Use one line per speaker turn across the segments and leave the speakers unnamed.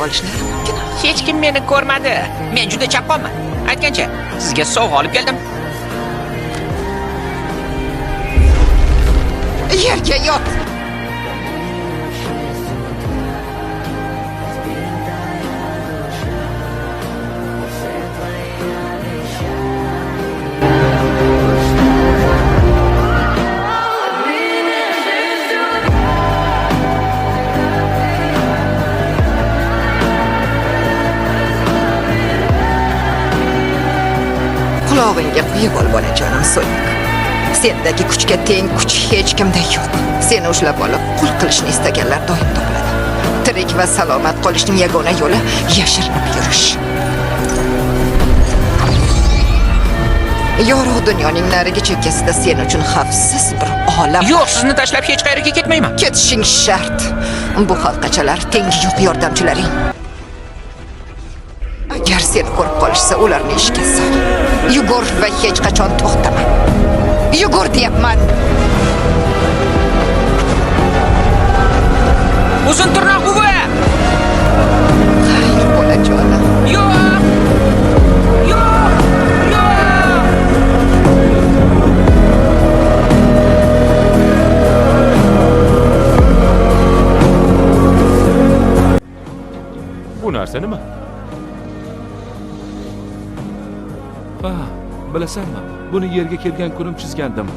qolishlari mumkin.
Hech kim meni ko'rmadi. Men juda chaqqonman. Aytgancha, sizga sovg'a olib keldim.
Yerga yot. Qulog'ingga quyib ol bolajonim So'yik. Sendagi kuchga teng kuch hech kimda yo'q. Seni ushlab olib qul qilishni istaganlar doim topiladi. Tirik va salomat qolishning yagona yo'li yashirinib yurish. Yorug' dunyoning narigi chekkasida sen uchun xavfsiz bir olam.
Yo'q, sizni tashlab hech qayerga ketmayman.
Ketishing shart. Bu xalqachalar tengi yo'q yordamchilaring. Agar sen ko'rib qolishsa, ularni ishga sol. Yugur va hech qachon to'xtama. Yugur deyapman.
Uzun tirnoq buvi!
Xayr bolajonim.
Yo'q! Yo'q! Yo'q!
Bu narsa nima? Ha, bilasanmi? Buni yerga kelgan kunim chizgandim.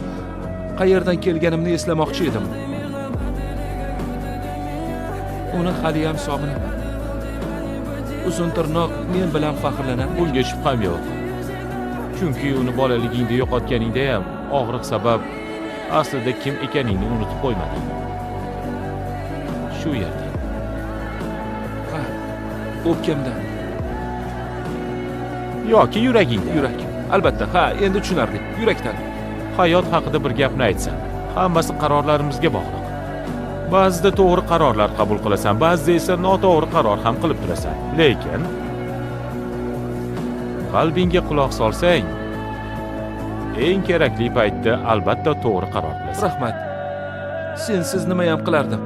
Qayerdan kelganimni eslamoqchi edim. Uni hali ham sog'inaman. Uzun tirnoq men bilan faxrlanadi.
Bunga shubham yo'q. Chunki uni bolaligingda yo'qotganingda ham og'riq sabab aslida kim ekaningni unutib qo'ymading. Shu yerda.
Ha, o'pkamdan.
Yoki yuragingda.
Yurak. Albatta, ha, endi tushunarli. Yurakdan.
Hayot haqida bir gapni aytsam, hammasi qarorlarimizga bog'liq. Ba'zida to'g'ri qarorlar qabul qilasan, ba'zida esa noto'g'ri qaror ham qilib turasan. Lekin qalbingga quloq solsang, eng kerakli paytda albatta to'g'ri qaror qilasan.
Rahmat. Sensiz nima ham qilardim?